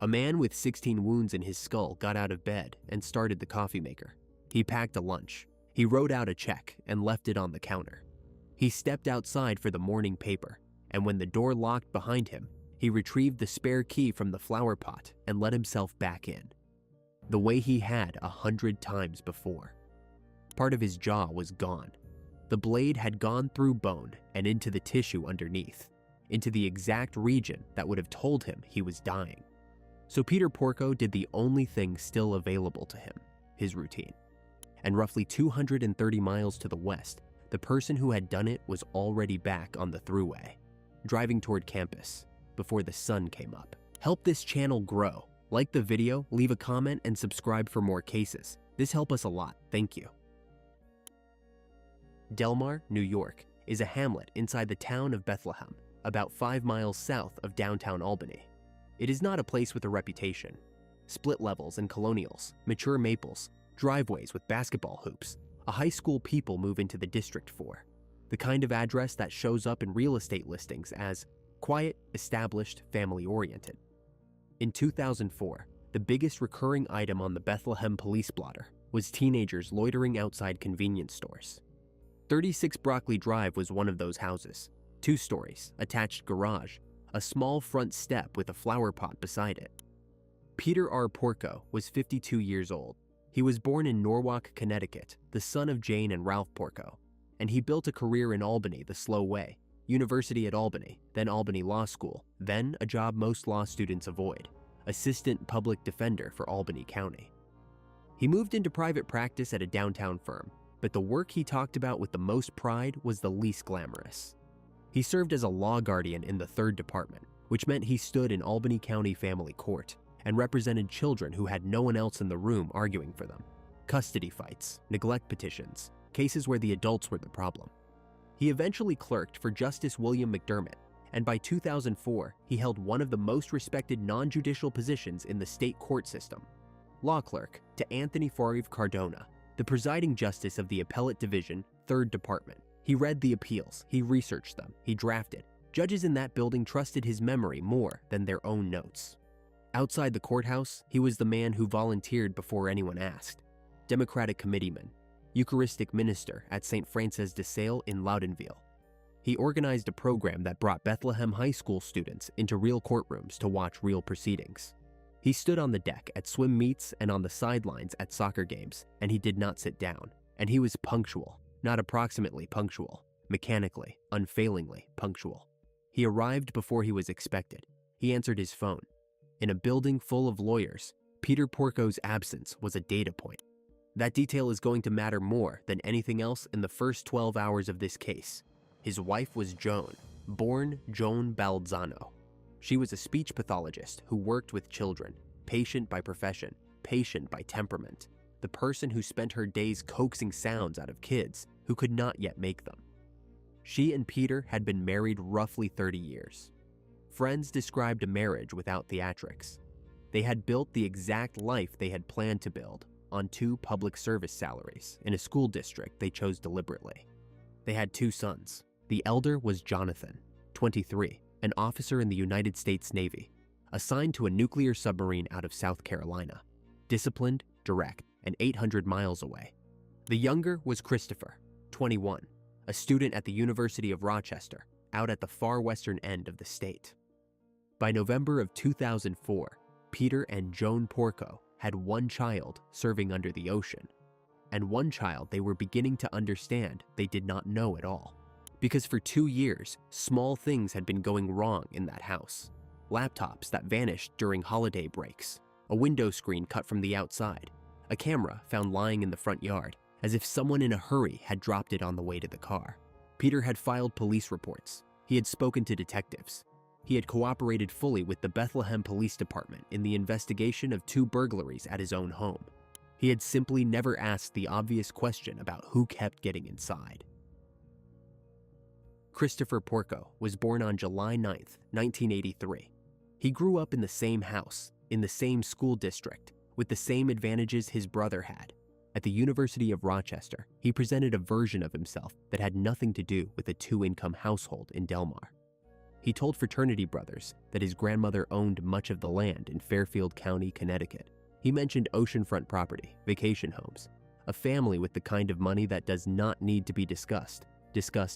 A man with 16 wounds in his skull got out of bed and started the coffee maker. He packed a lunch. He wrote out a check and left it on the counter. He stepped outside for the morning paper, and when the door locked behind him, he retrieved the spare key from the flower pot and let himself back in, the way he had 100 times before. Part of his jaw was gone. The blade had gone through bone and into the tissue underneath, into the exact region that would have told him he was dying. So Peter Porco did the only thing still available to him, his routine. And roughly 230 miles to the west, the person who had done it was already back on the thruway, driving toward campus before the sun came up. Help this channel grow. Like the video, leave a comment, and subscribe for more cases. This helps us a lot. Thank you. Delmar, New York, is a hamlet inside the town of Bethlehem, about 5 miles south of downtown Albany. It is not a place with a reputation. Split levels and colonials, mature maples, driveways with basketball hoops, a high school people move into the district for. The kind of address that shows up in real estate listings as quiet, established, family-oriented. In 2004, the biggest recurring item on the Bethlehem police blotter was teenagers loitering outside convenience stores. 36 Broccoli Drive was one of those houses. 2 stories, attached garage, a small front step with a flower pot beside it. Peter R. Porco was 52 years old. He was born in Norwalk, Connecticut, the son of Jane and Ralph Porco, and he built a career in Albany the slow way, University at Albany, then Albany Law School, then a job most law students avoid, assistant public defender for Albany County. He moved into private practice at a downtown firm, but the work he talked about with the most pride was the least glamorous. He served as a law guardian in the 3rd Department, which meant he stood in Albany County Family Court and represented children who had no one else in the room arguing for them. Custody fights, neglect petitions, cases where the adults were the problem. He eventually clerked for Justice William McDermott, and by 2004, he held one of the most respected non-judicial positions in the state court system, law clerk to Anthony Farive Cardona, the presiding justice of the Appellate Division, 3rd Department. He read the appeals, he researched them, he drafted. Judges in that building trusted his memory more than their own notes. Outside the courthouse, he was the man who volunteered before anyone asked. Democratic committeeman, Eucharistic minister at St. Francis de Sales in Loudonville. He organized a program that brought Bethlehem High School students into real courtrooms to watch real proceedings. He stood on the deck at swim meets and on the sidelines at soccer games, and he did not sit down. And he was punctual, not approximately punctual, mechanically, unfailingly punctual. He arrived before he was expected. He answered his phone. In a building full of lawyers, Peter Porco's absence was a data point. That detail is going to matter more than anything else in the first 12 hours of this case. His wife was Joan, born Joan Balzano. She was a speech pathologist who worked with children, patient by profession, patient by temperament, the person who spent her days coaxing sounds out of kids who could not yet make them. She and Peter had been married roughly 30 years. Friends described a marriage without theatrics. They had built the exact life they had planned to build on 2 public service salaries in a school district they chose deliberately. They had 2 sons. The elder was Jonathan, 23, an officer in the United States Navy, assigned to a nuclear submarine out of South Carolina, disciplined, direct, and 800 miles away. The younger was Christopher, 21, a student at the University of Rochester, out at the far western end of the state. By November of 2004, Peter and Joan Porco had 1 child serving under the ocean, and 1 child they were beginning to understand they did not know at all. Because for 2 years, small things had been going wrong in that house. Laptops that vanished during holiday breaks, a window screen cut from the outside, a camera found lying in the front yard, as if someone in a hurry had dropped it on the way to the car. Peter had filed police reports. He had spoken to detectives. He had cooperated fully with the Bethlehem Police Department in the investigation of 2 burglaries at his own home. He had simply never asked the obvious question about who kept getting inside. Christopher Porco was born on July 9, 1983. He grew up in the same house, in the same school district, with the same advantages his brother had. At the University of Rochester, he presented a version of himself that had nothing to do with a 2-income household in Delmar. He told fraternity brothers that his grandmother owned much of the land in Fairfield County, Connecticut. He mentioned oceanfront property, vacation homes, a family with the kind of money that does not need to be discussed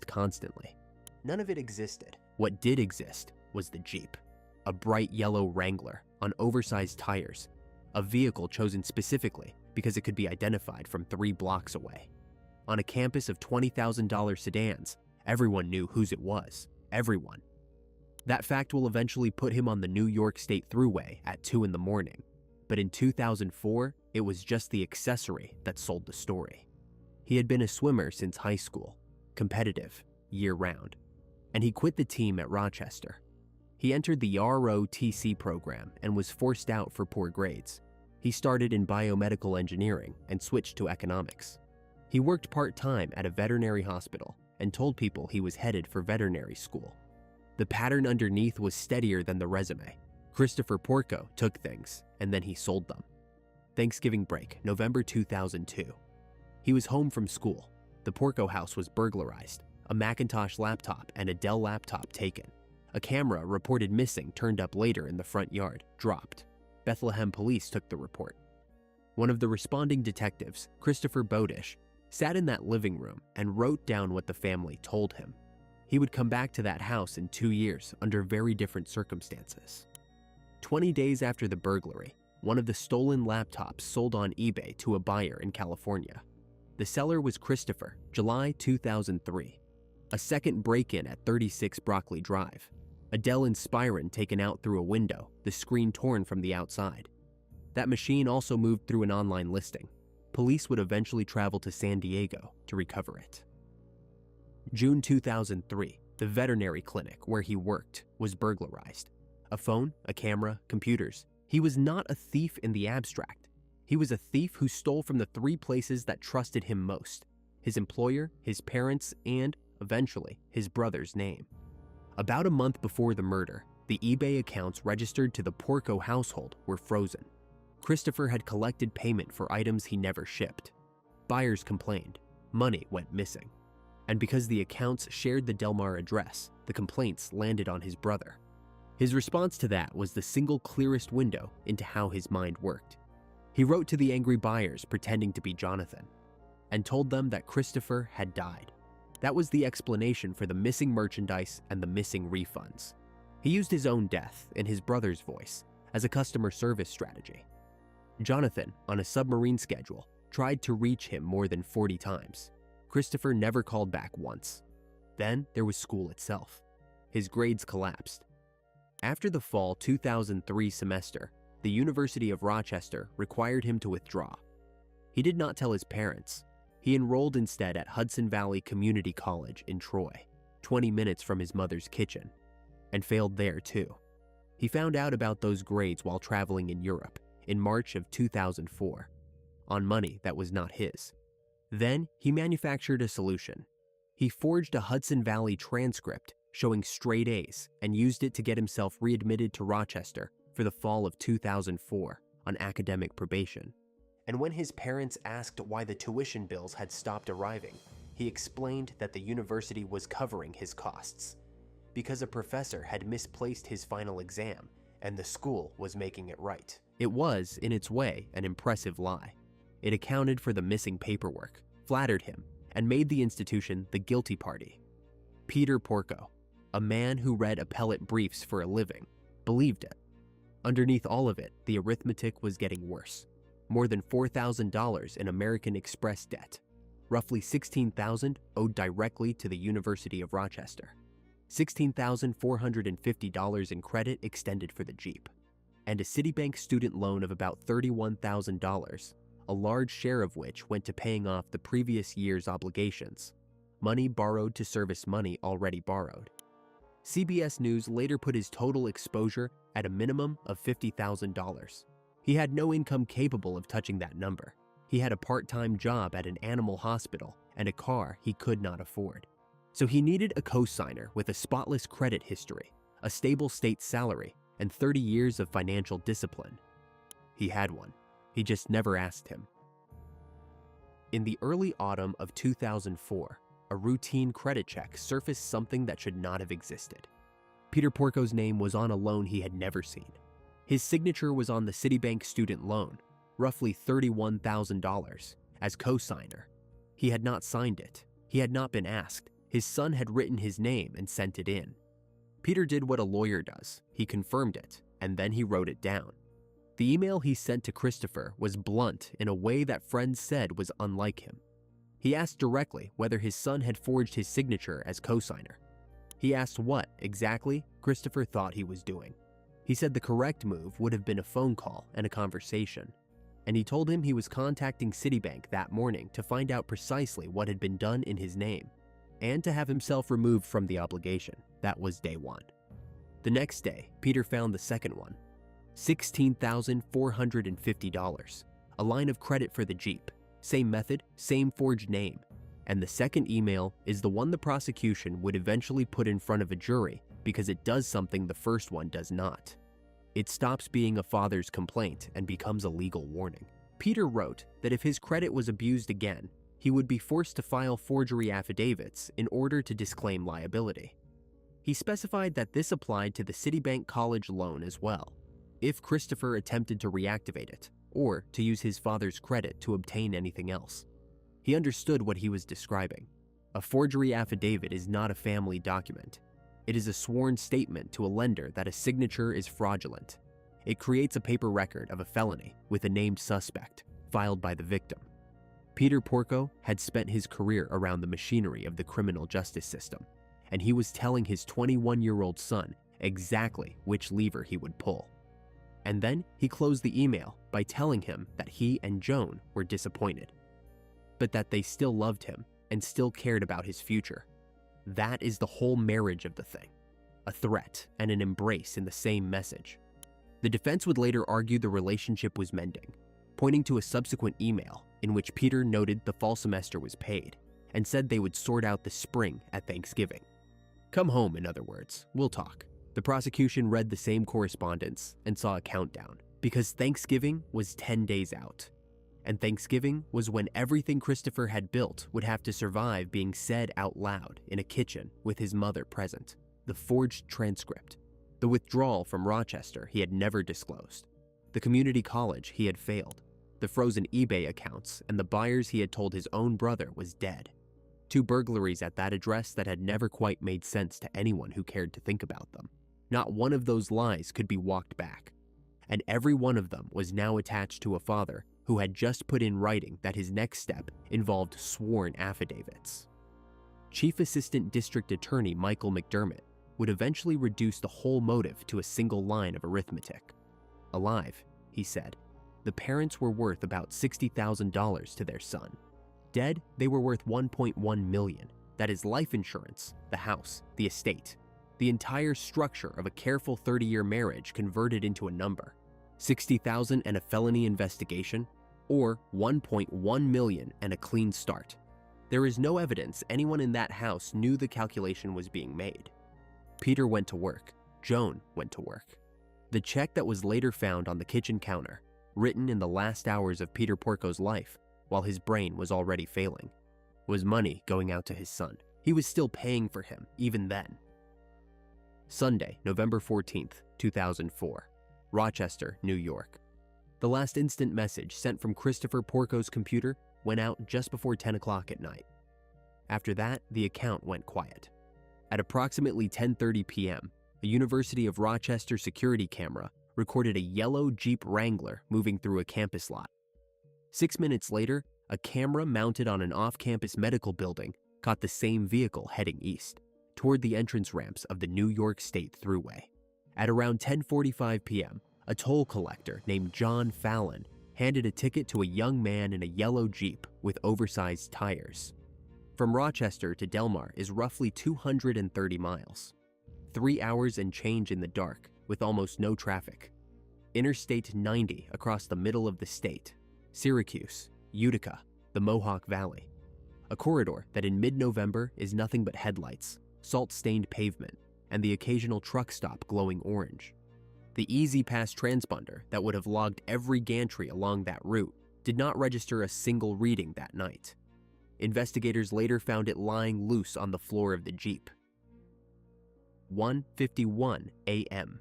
constantly. None of it existed. What did exist was the Jeep, a bright yellow Wrangler on oversized tires, a vehicle chosen specifically because it could be identified from 3 blocks away. On a campus of $20,000 sedans, everyone knew whose it was. Everyone. That fact will eventually put him on the New York State Thruway at 2 in the morning. But in 2004, it was just the accessory that sold the story. He had been a swimmer since high school, competitive, year-round, and he quit the team at Rochester. He entered the ROTC program and was forced out for poor grades. He started in biomedical engineering and switched to economics. He worked part-time at a veterinary hospital and told people he was headed for veterinary school. The pattern underneath was steadier than the resume. Christopher Porco took things, and then he sold them. Thanksgiving break, November 2002. He was home from school. The Porco house was burglarized, a Macintosh laptop and a Dell laptop taken. A camera reported missing turned up later in the front yard, dropped. Bethlehem police took the report. One of the responding detectives, Christopher Bodish, sat in that living room and wrote down what the family told him. He would come back to that house in 2 years under very different circumstances. 20 days after the burglary, one of the stolen laptops sold on eBay to a buyer in California. The seller was Christopher, July 2003. A second break-in at 36 Broccoli Drive. A Dell Inspiron taken out through a window, the screen torn from the outside. That machine also moved through an online listing. Police would eventually travel to San Diego to recover it. June 2003, the veterinary clinic where he worked was burglarized. A phone, a camera, computers. He was not a thief in the abstract. He was a thief who stole from the 3 places that trusted him most: his employer, his parents, and, eventually, his brother's name. About a month before the murder, the eBay accounts registered to the Porco household were frozen. Christopher had collected payment for items he never shipped. Buyers complained. Money went missing. And because the accounts shared the Delmar address, the complaints landed on his brother. His response to that was the single clearest window into how his mind worked. He wrote to the angry buyers pretending to be Jonathan and told them that Christopher had died. That was the explanation for the missing merchandise and the missing refunds. He used his own death in his brother's voice as a customer service strategy. Jonathan, on a submarine schedule, tried to reach him more than 40 times. Christopher never called back once. Then there was school itself. His grades collapsed. After the fall 2003 semester, the University of Rochester required him to withdraw. He did not tell his parents. He enrolled instead at Hudson Valley Community College in Troy, 20 minutes from his mother's kitchen, and failed there too. He found out about those grades while traveling in Europe in March of 2004, on money that was not his. Then he manufactured a solution. He forged a Hudson Valley transcript showing straight A's and used it to get himself readmitted to Rochester for the fall of 2004 on academic probation. And when his parents asked why the tuition bills had stopped arriving, he explained that the university was covering his costs because a professor had misplaced his final exam and the school was making it right. It was, in its way, an impressive lie. It accounted for the missing paperwork, flattered him, and made the institution the guilty party. Peter Porco, a man who read appellate briefs for a living, believed it. Underneath all of it, the arithmetic was getting worse. More than $4,000 in American Express debt, roughly $16,000 owed directly to the University of Rochester, $16,450 in credit extended for the Jeep, and a Citibank student loan of about $31,000, a large share of which went to paying off the previous year's obligations, money borrowed to service money already borrowed. CBS News later put his total exposure at a minimum of $50,000. He had no income capable of touching that number. He had a part-time job at an animal hospital and a car he could not afford. So he needed a co-signer with a spotless credit history, a stable state salary, and 30 years of financial discipline. He had one. He just never asked him. In the early autumn of 2004, a routine credit check surfaced something that should not have existed. Peter Porco's name was on a loan he had never seen. His signature was on the Citibank student loan, roughly $31,000, as co-signer. He had not signed it. He had not been asked. His son had written his name and sent it in. Peter did what a lawyer does. He confirmed it, and then he wrote it down. The email he sent to Christopher was blunt in a way that friends said was unlike him. He asked directly whether his son had forged his signature as co-signer. He asked what, exactly, Christopher thought he was doing. He said the correct move would have been a phone call and a conversation, and he told him he was contacting Citibank that morning to find out precisely what had been done in his name, and to have himself removed from the obligation. That was day one. The next day, Peter found the second one, $16,450, a line of credit for the Jeep, same method, same forged name, and the second email is the one the prosecution would eventually put in front of a jury because it does something the first one does not. It stops being a father's complaint and becomes a legal warning. Peter wrote that if his credit was abused again, he would be forced to file forgery affidavits in order to disclaim liability. He specified that this applied to the Citibank college loan as well, if Christopher attempted to reactivate it, or to use his father's credit to obtain anything else. He understood what he was describing. A forgery affidavit is not a family document. It is a sworn statement to a lender that a signature is fraudulent. It creates a paper record of a felony with a named suspect, filed by the victim. Peter Porco had spent his career around the machinery of the criminal justice system, and he was telling his 21-year-old son exactly which lever he would pull. And then he closed the email by telling him that he and Joan were disappointed, but that they still loved him and still cared about his future. That is the whole marriage of the thing, a threat and an embrace in the same message. The defense would later argue the relationship was mending, pointing to a subsequent email in which Peter noted the fall semester was paid and said they would sort out the spring at Thanksgiving. Come home, in other words, we'll talk. The prosecution read the same correspondence and saw a countdown, because Thanksgiving was 10 days out. And Thanksgiving was when everything Christopher had built would have to survive being said out loud in a kitchen with his mother present. The forged transcript, the withdrawal from Rochester he had never disclosed, the community college he had failed, the frozen eBay accounts, and the buyers he had told his own brother was dead. 2 burglaries at that address that had never quite made sense to anyone who cared to think about them. Not one of those lies could be walked back, and every one of them was now attached to a father who had just put in writing that his next step involved sworn affidavits. Chief Assistant District Attorney Michael McDermott would eventually reduce the whole motive to a single line of arithmetic. Alive, he said, the parents were worth about $60,000 to their son. Dead, they were worth $1.1 million. That is life insurance, the house, the estate, the entire structure of a careful 30-year marriage converted into a number. $60,000 and a felony investigation, or $1.1 million and a clean start. There is no evidence anyone in that house knew the calculation was being made. Peter went to work. Joan went to work. The check that was later found on the kitchen counter, written in the last hours of Peter Porco's life, while his brain was already failing, was money going out to his son. He was still paying for him, even then. Sunday, November 14th, 2004, Rochester, New York. The last instant message sent from Christopher Porco's computer went out just before 10 o'clock at night. After that, the account went quiet. At approximately 10:30 p.m., a University of Rochester security camera recorded a yellow Jeep Wrangler moving through a campus lot. 6 minutes later, a camera mounted on an off-campus medical building caught the same vehicle heading east, toward the entrance ramps of the New York State Thruway. At around 10:45 p.m., a toll collector named John Fallon handed a ticket to a young man in a yellow Jeep with oversized tires. From Rochester to Delmar is roughly 230 miles. 3 hours and change in the dark, with almost no traffic. Interstate 90 across the middle of the state, Syracuse, Utica, the Mohawk Valley. A corridor that in mid-November is nothing but headlights, salt-stained pavement, and the occasional truck stop glowing orange. The Easy Pass transponder that would have logged every gantry along that route did not register a single reading that night. Investigators later found it lying loose on the floor of the Jeep. 1:51 a.m.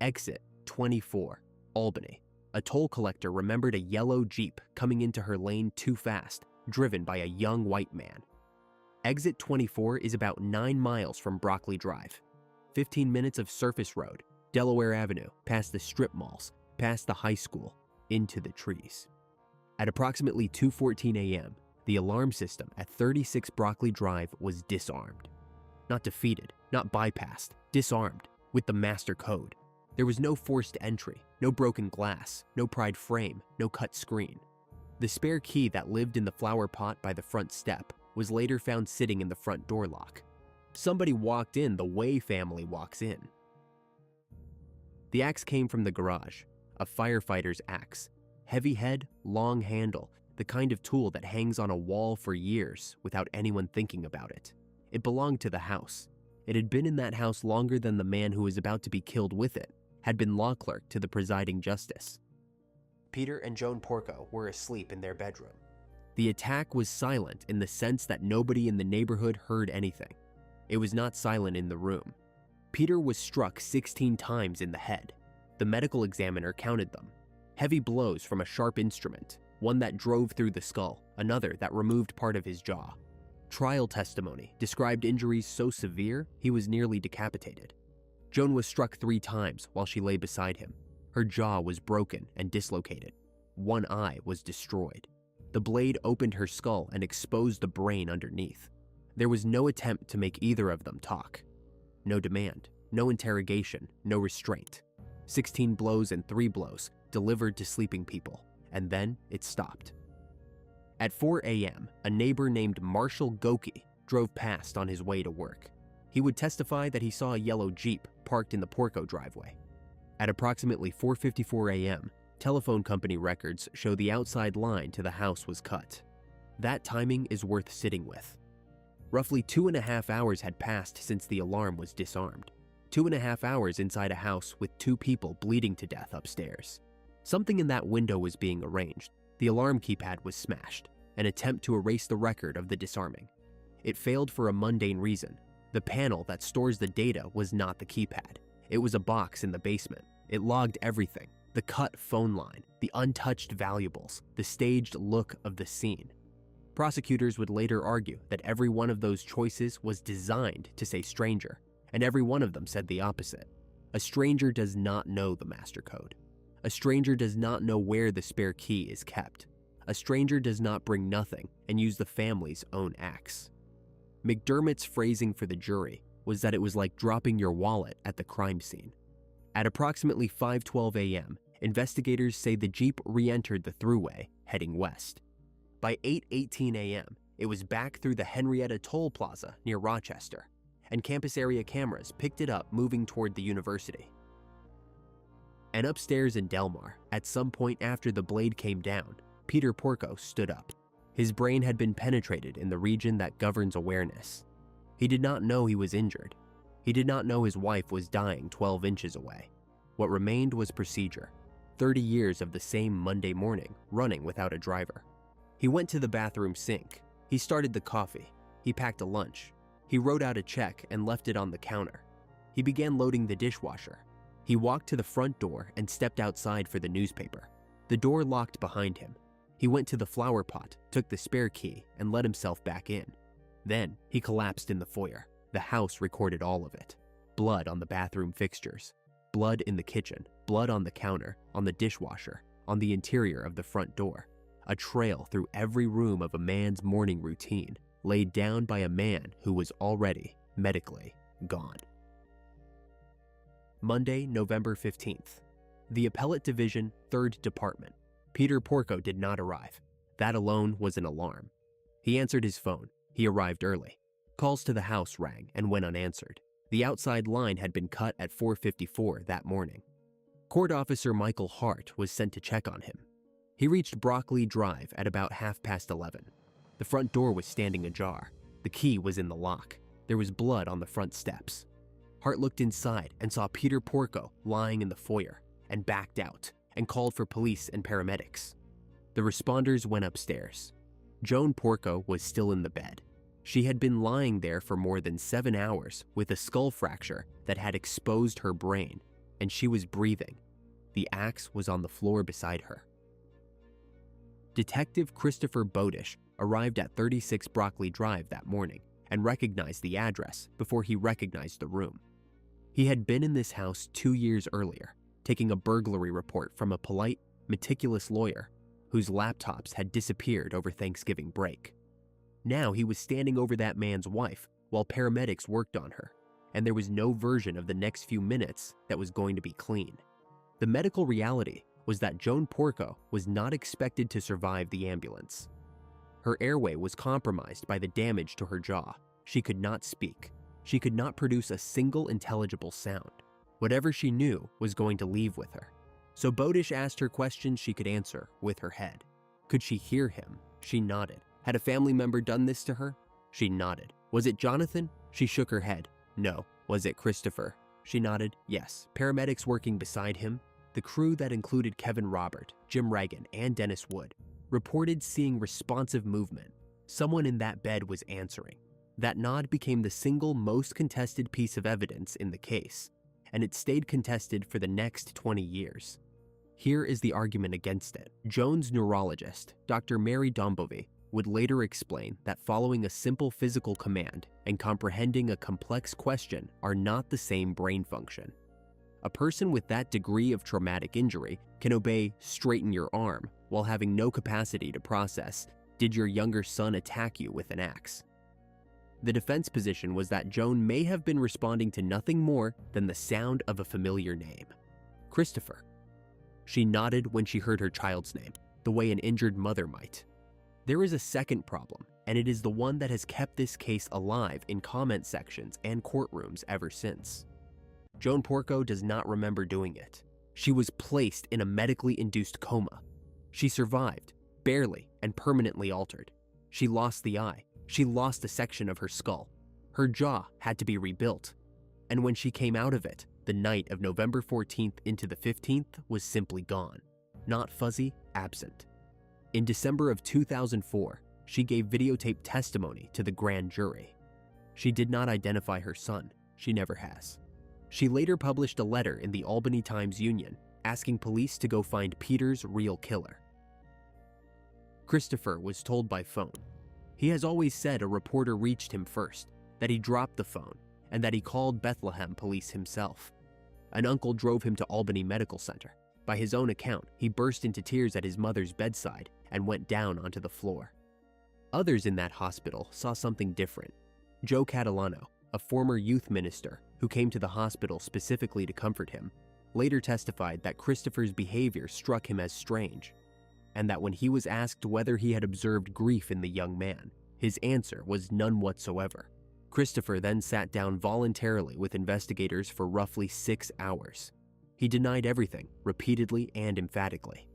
Exit 24, Albany. A toll collector remembered a yellow Jeep coming into her lane too fast, driven by a young white man. Exit 24 is about 9 miles from Broccoli Drive. 15 minutes of surface road, Delaware Avenue, past the strip malls, past the high school, into the trees. At approximately 2:14 a.m., the alarm system at 36 Broccoli Drive was disarmed. Not defeated, not bypassed, disarmed, with the master code. There was no forced entry, no broken glass, no pried frame, no cut screen. The spare key that lived in the flower pot by the front step was later found sitting in the front door lock. Somebody walked in the way family walks in. The axe came from the garage, a firefighter's axe. Heavy head, long handle, the kind of tool that hangs on a wall for years without anyone thinking about it. It belonged to the house. It had been in that house longer than the man who was about to be killed with it had been law clerk to the presiding justice. Peter and Joan Porco were asleep in their bedroom. The attack was silent in the sense that nobody in the neighborhood heard anything. It was not silent in the room. Peter was struck 16 times in the head. The medical examiner counted them. Heavy blows from a sharp instrument, one that drove through the skull, another that removed part of his jaw. Trial testimony described injuries so severe he was nearly decapitated. Joan was struck 3 times while she lay beside him. Her jaw was broken and dislocated. One eye was destroyed. The blade opened her skull and exposed the brain underneath. There was no attempt to make either of them talk. No demand, no interrogation, no restraint. 16 blows and 3 blows delivered to sleeping people, and then it stopped. At 4 a.m., a neighbor named Marshall Goki drove past on his way to work. He would testify that he saw a yellow Jeep parked in the Porco driveway. At approximately 4:54 a.m., telephone company records show the outside line to the house was cut. That timing is worth sitting with. Roughly 2.5 hours had passed since the alarm was disarmed. 2.5 hours inside a house with 2 people bleeding to death upstairs. Something in that window was being arranged. The alarm keypad was smashed, an attempt to erase the record of the disarming. It failed for a mundane reason. The panel that stores the data was not the keypad. It was a box in the basement. It logged everything: the cut phone line, the untouched valuables, the staged look of the scene. Prosecutors would later argue that every one of those choices was designed to say stranger, and every one of them said the opposite. A stranger does not know the master code. A stranger does not know where the spare key is kept. A stranger does not bring nothing and use the family's own axe. McDermott's phrasing for the jury was that it was like dropping your wallet at the crime scene. At approximately 5:12 a.m., investigators say the Jeep re-entered the thruway, heading west. By 8:18 a.m., it was back through the Henrietta Toll Plaza near Rochester, and campus area cameras picked it up moving toward the university. And upstairs in Delmar, at some point after the blade came down, Peter Porco stood up. His brain had been penetrated in the region that governs awareness. He did not know he was injured. He did not know his wife was dying 12 inches away. What remained was procedure. 30 years of the same Monday morning, running without a driver. He went to the bathroom sink. He started the coffee. He packed a lunch. He wrote out a check and left it on the counter. He began loading the dishwasher. He walked to the front door and stepped outside for the newspaper. The door locked behind him. He went to the flower pot, took the spare key, and let himself back in. Then he collapsed in the foyer. The house recorded all of it. Blood on the bathroom fixtures. Blood in the kitchen. Blood on the counter, on the dishwasher, on the interior of the front door. A trail through every room of a man's morning routine, laid down by a man who was already, medically, gone. Monday, November 15th. The Appellate Division, 3rd Department. Peter Porco did not arrive. That alone was an alarm. He answered his phone. He arrived early. Calls to the house rang and went unanswered. The outside line had been cut at 4:54 that morning. Court Officer Michael Hart was sent to check on him. He reached Broccoli Drive at about 11:30. The front door was standing ajar. The key was in the lock. There was blood on the front steps. Hart looked inside and saw Peter Porco lying in the foyer and backed out and called for police and paramedics. The responders went upstairs. Joan Porco was still in the bed. She had been lying there for more than 7 hours with a skull fracture that had exposed her brain, and she was breathing. The axe was on the floor beside her. Detective Christopher Bodish arrived at 36 Broccoli Drive that morning and recognized the address before he recognized the room. He had been in this house 2 years earlier, taking a burglary report from a polite, meticulous lawyer whose laptops had disappeared over Thanksgiving break. Now he was standing over that man's wife while paramedics worked on her, and there was no version of the next few minutes that was going to be clean. The medical reality was that Joan Porco was not expected to survive the ambulance. Her airway was compromised by the damage to her jaw. She could not speak. She could not produce a single intelligible sound. Whatever she knew was going to leave with her. So Bodish asked her questions she could answer with her head. Could she hear him? She nodded. Had a family member done this to her? She nodded. Was it Jonathan? She shook her head. No. Was it Christopher? She nodded. Yes. Paramedics working beside him, the crew that included Kevin Robert, Jim Reagan, and Dennis Wood, reported seeing responsive movement. Someone in that bed was answering. That nod became the single most contested piece of evidence in the case, and it stayed contested for the next 20 years. Here is the argument against it. Joan's neurologist, Dr. Mary Dombovy, would later explain that following a simple physical command and comprehending a complex question are not the same brain function. A person with that degree of traumatic injury can obey "straighten your arm" while having no capacity to process, "did your younger son attack you with an axe?" The defense position was that Joan may have been responding to nothing more than the sound of a familiar name. Christopher. She nodded when she heard her child's name, the way an injured mother might. There is a second problem, and it is the one that has kept this case alive in comment sections and courtrooms ever since. Joan Porco does not remember doing it. She was placed in a medically induced coma. She survived, barely and permanently altered. She lost the eye. She lost a section of her skull. Her jaw had to be rebuilt. And when she came out of it, the night of November 14th into the 15th was simply gone. Not fuzzy, absent. In December of 2004, she gave videotape testimony to the grand jury. She did not identify her son. She never has. She later published a letter in the Albany Times-Union asking police to go find Peter's real killer. Christopher was told by phone. He has always said a reporter reached him first, that he dropped the phone, and that he called Bethlehem police himself. An uncle drove him to Albany Medical Center. By his own account, he burst into tears at his mother's bedside and went down onto the floor. Others in that hospital saw something different. Joe Catalano, a former youth minister who came to the hospital specifically to comfort him, later testified that Christopher's behavior struck him as strange, and that when he was asked whether he had observed grief in the young man, his answer was none whatsoever. Christopher then sat down voluntarily with investigators for roughly 6 hours. He denied everything, repeatedly and emphatically.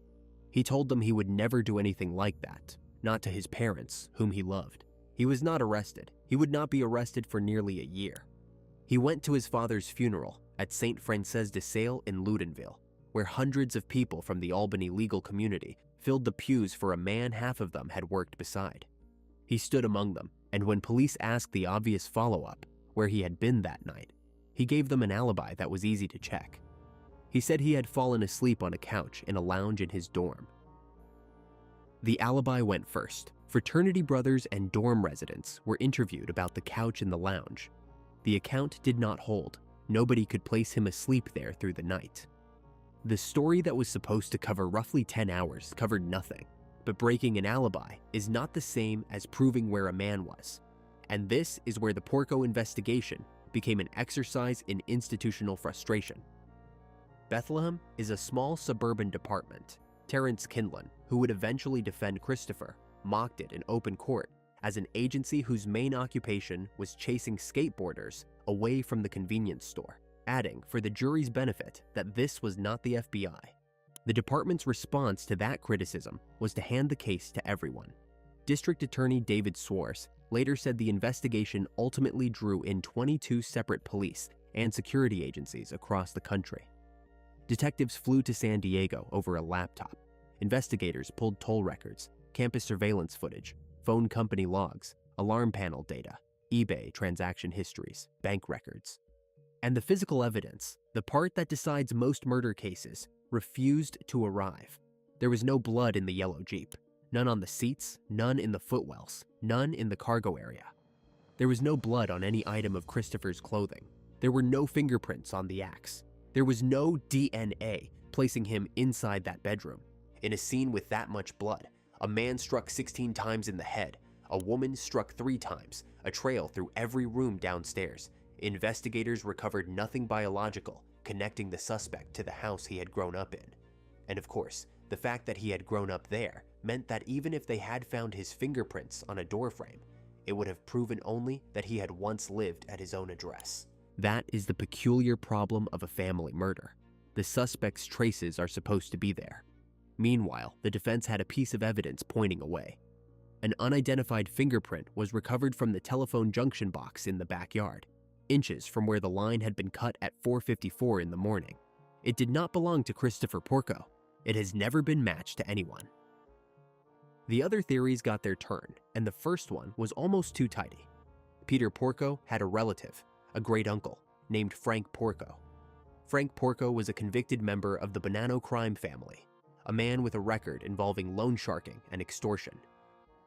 He told them he would never do anything like that, not to his parents, whom he loved. He was not arrested. He would not be arrested for nearly a year. He went to his father's funeral at St. Frances de Sales in Loudonville, where hundreds of people from the Albany legal community filled the pews for a man half of them had worked beside. He stood among them, and when police asked the obvious follow-up, where he had been that night, he gave them an alibi that was easy to check. He said he had fallen asleep on a couch in a lounge in his dorm. The alibi went first. Fraternity brothers and dorm residents were interviewed about the couch in the lounge. The account did not hold. Nobody could place him asleep there through the night. The story that was supposed to cover roughly 10 hours covered nothing, but breaking an alibi is not the same as proving where a man was. And this is where the Porco investigation became an exercise in institutional frustration. Bethlehem is a small suburban department. Terrence Kindlon, who would eventually defend Christopher, mocked it in open court as an agency whose main occupation was chasing skateboarders away from the convenience store, adding for the jury's benefit that this was not the FBI. The department's response to that criticism was to hand the case to everyone. District Attorney David Swartz later said the investigation ultimately drew in 22 separate police and security agencies across the country. Detectives flew to San Diego over a laptop. Investigators pulled toll records, campus surveillance footage, phone company logs, alarm panel data, eBay transaction histories, bank records. And the physical evidence, the part that decides most murder cases, refused to arrive. There was no blood in the yellow Jeep. None on the seats, none in the footwells, none in the cargo area. There was no blood on any item of Christopher's clothing. There were no fingerprints on the axe. There was no DNA placing him inside that bedroom. In a scene with that much blood, a man struck 16 times in the head, a woman struck 3 times, a trail through every room downstairs. Investigators recovered nothing biological connecting the suspect to the house he had grown up in. And of course, the fact that he had grown up there meant that even if they had found his fingerprints on a doorframe, it would have proven only that he had once lived at his own address. That is the peculiar problem of a family murder. The suspect's traces are supposed to be there. Meanwhile, the defense had a piece of evidence pointing away. An unidentified fingerprint was recovered from the telephone junction box in the backyard, inches from where the line had been cut at 4:54 in the morning. It did not belong to Christopher Porco. It has never been matched to anyone. The other theories got their turn, and the first one was almost too tidy. Peter Porco had a relative, a great-uncle, named Frank Porco. Frank Porco was a convicted member of the Bonanno crime family, a man with a record involving loan sharking and extortion.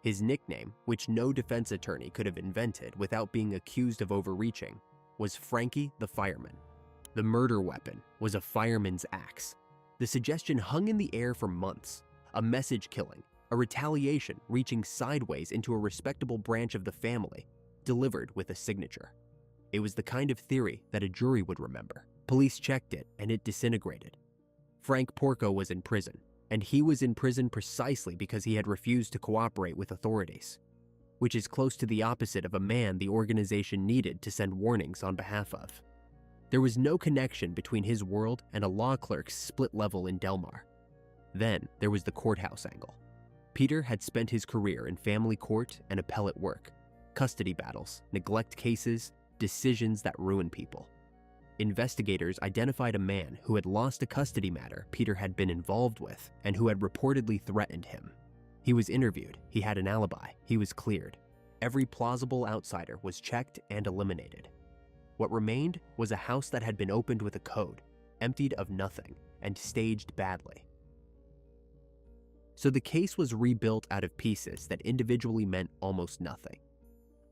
His nickname, which no defense attorney could have invented without being accused of overreaching, was Frankie the Fireman. The murder weapon was a fireman's axe. The suggestion hung in the air for months, a message killing, a retaliation reaching sideways into a respectable branch of the family, delivered with a signature. It was the kind of theory that a jury would remember. Police checked it and it disintegrated. Frank Porco was in prison, and he was in prison precisely because he had refused to cooperate with authorities, which is close to the opposite of a man the organization needed to send warnings on behalf of. There was no connection between his world and a law clerk's split level in Delmar. Then there was the courthouse angle. Peter had spent his career in family court and appellate work, custody battles, neglect cases, decisions that ruin people. Investigators identified a man who had lost a custody matter Peter had been involved with and who had reportedly threatened him. He was interviewed, he had an alibi, he was cleared. Every plausible outsider was checked and eliminated. What remained was a house that had been opened with a code, emptied of nothing, and staged badly. So the case was rebuilt out of pieces that individually meant almost nothing.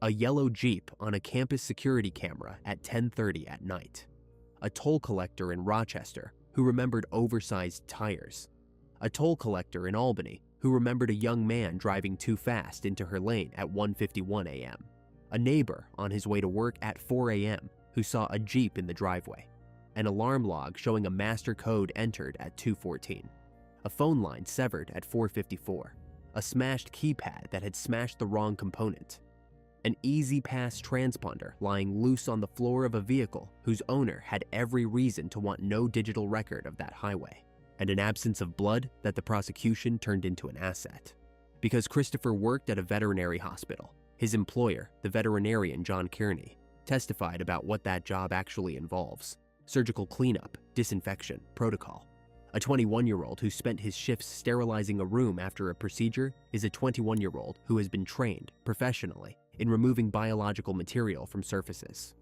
A yellow Jeep on a campus security camera at 10:30 at night. A toll collector in Rochester who remembered oversized tires. A toll collector in Albany who remembered a young man driving too fast into her lane at 1:51 a.m. A neighbor on his way to work at 4 a.m. who saw a Jeep in the driveway. An alarm log showing a master code entered at 2:14. A phone line severed at 4:54. A smashed keypad that had smashed the wrong component. An Easy Pass transponder lying loose on the floor of a vehicle whose owner had every reason to want no digital record of that highway, and an absence of blood that the prosecution turned into an asset. Because Christopher worked at a veterinary hospital, his employer, the veterinarian John Kearney, testified about what that job actually involves: surgical cleanup, disinfection, protocol. A 21-year-old who spent his shifts sterilizing a room after a procedure is a 21-year-old who has been trained professionally in removing biological material from surfaces.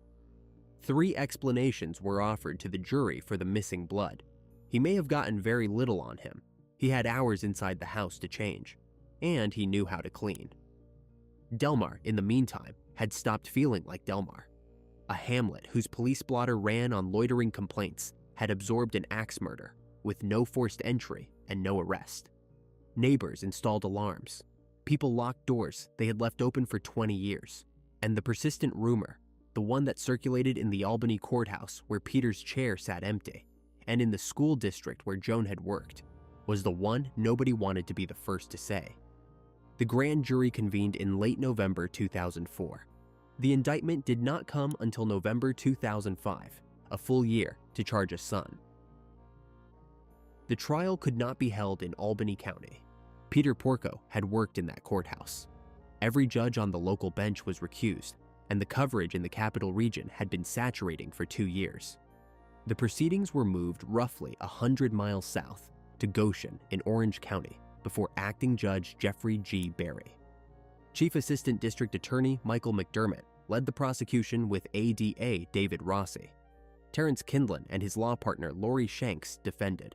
3 explanations were offered to the jury for the missing blood. He may have gotten very little on him. He had hours inside the house to change, and he knew how to clean. Delmar, in the meantime, had stopped feeling like Delmar. A hamlet whose police blotter ran on loitering complaints had absorbed an axe murder with no forced entry and no arrest. Neighbors installed alarms. People locked doors they had left open for 20 years. And the persistent rumor, the one that circulated in the Albany courthouse where Peter's chair sat empty, and in the school district where Joan had worked, was the one nobody wanted to be the first to say. The grand jury convened in late November 2004. The indictment did not come until November 2005, a full year to charge a son. The trial could not be held in Albany County. Peter Porco had worked in that courthouse. Every judge on the local bench was recused, and the coverage in the capital region had been saturating for 2 years. The proceedings were moved roughly 100 miles south to Goshen in Orange County before acting Judge Jeffrey G. Berry. Chief Assistant District Attorney Michael McDermott led the prosecution with ADA David Rossi. Terrence Kindlon and his law partner Lori Shanks defended.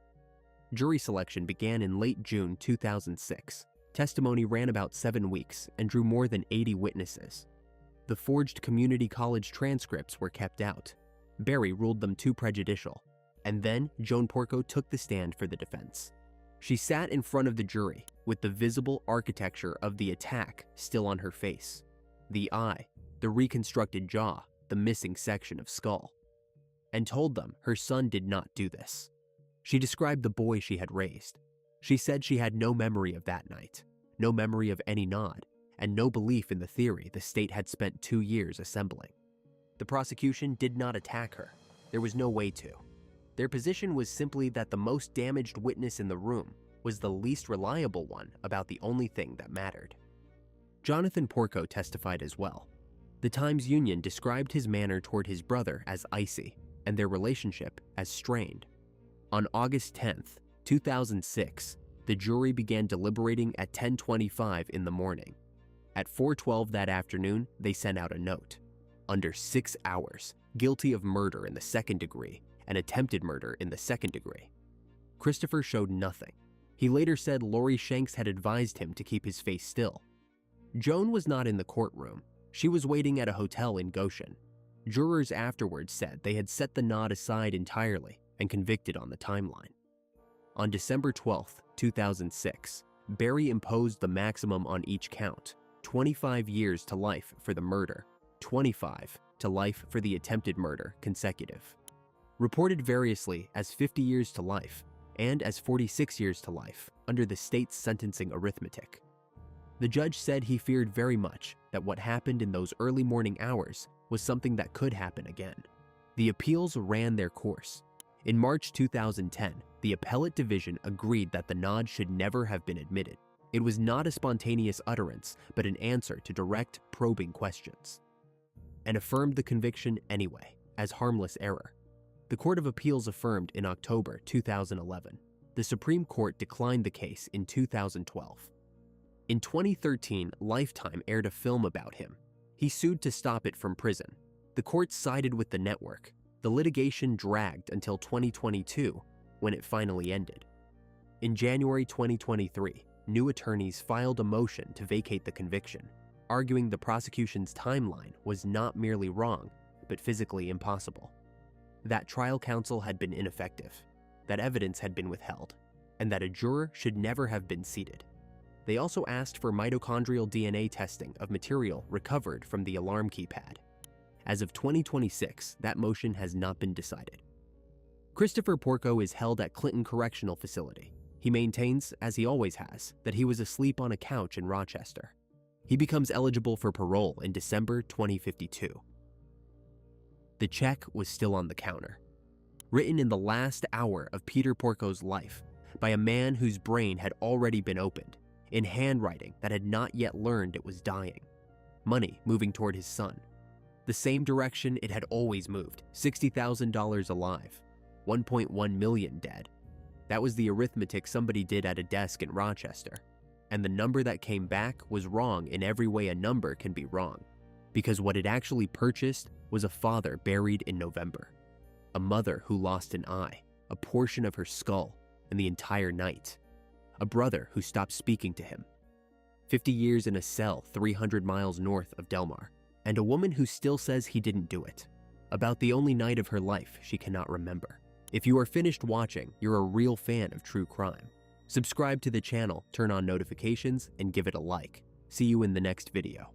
Jury selection began in late June 2006. Testimony ran about 7 weeks and drew more than 80 witnesses. The forged community college transcripts were kept out. Barry ruled them too prejudicial, and then Joan Porco took the stand for the defense. She sat in front of the jury with the visible architecture of the attack still on her face. The eye, the reconstructed jaw, the missing section of skull, and told them her son did not do this. She described the boy she had raised. She said she had no memory of that night, no memory of any nod, and no belief in the theory the state had spent 2 years assembling. The prosecution did not attack her. There was no way to. Their position was simply that the most damaged witness in the room was the least reliable one about the only thing that mattered. Jonathan Porco testified as well. The Times-Union described his manner toward his brother as icy and their relationship as strained. On August 10th, 2006, the jury began deliberating at 10:25 in the morning. At 4:12 that afternoon, they sent out a note. Under 6 hours, guilty of murder in the second degree and attempted murder in the second degree. Christopher showed nothing. He later said Lori Shanks had advised him to keep his face still. Joan was not in the courtroom. She was waiting at a hotel in Goshen. Jurors afterwards said they had set the nod aside entirely and convicted on the timeline. On December 12, 2006, Barry imposed the maximum on each count, 25 years to life for the murder, 25 to life for the attempted murder consecutive. Reported variously as 50 years to life and as 46 years to life under the state's sentencing arithmetic. The judge said he feared very much that what happened in those early morning hours was something that could happen again. The appeals ran their course. In March 2010, the appellate division agreed that the nod should never have been admitted. It was not a spontaneous utterance, but an answer to direct, probing questions, and affirmed the conviction anyway, as harmless error. The Court of Appeals affirmed in October 2011. The Supreme Court declined the case in 2012. In 2013, Lifetime aired a film about him. He sued to stop it from prison. The court sided with the network. The litigation dragged until 2022, when it finally ended. In January 2023, new attorneys filed a motion to vacate the conviction, arguing the prosecution's timeline was not merely wrong, but physically impossible. That trial counsel had been ineffective, that evidence had been withheld, and that a juror should never have been seated. They also asked for mitochondrial DNA testing of material recovered from the alarm keypad. As of 2026, that motion has not been decided. Christopher Porco is held at Clinton Correctional Facility. He maintains, as he always has, that he was asleep on a couch in Rochester. He becomes eligible for parole in December 2052. The check was still on the counter, written in the last hour of Peter Porco's life by a man whose brain had already been opened, in handwriting that had not yet learned it was dying. Money moving toward his son. The same direction it had always moved, $60,000 alive, 1.1 million dead. That was the arithmetic somebody did at a desk in Rochester. And the number that came back was wrong in every way a number can be wrong, because what it actually purchased was a father buried in November, a mother who lost an eye, a portion of her skull, and the entire night, a brother who stopped speaking to him, 50 years in a cell 300 miles north of Delmar, and a woman who still says he didn't do it, about the only night of her life she cannot remember. If you are finished watching, you're a real fan of true crime. Subscribe to the channel, turn on notifications, and give it a like. See you in the next video.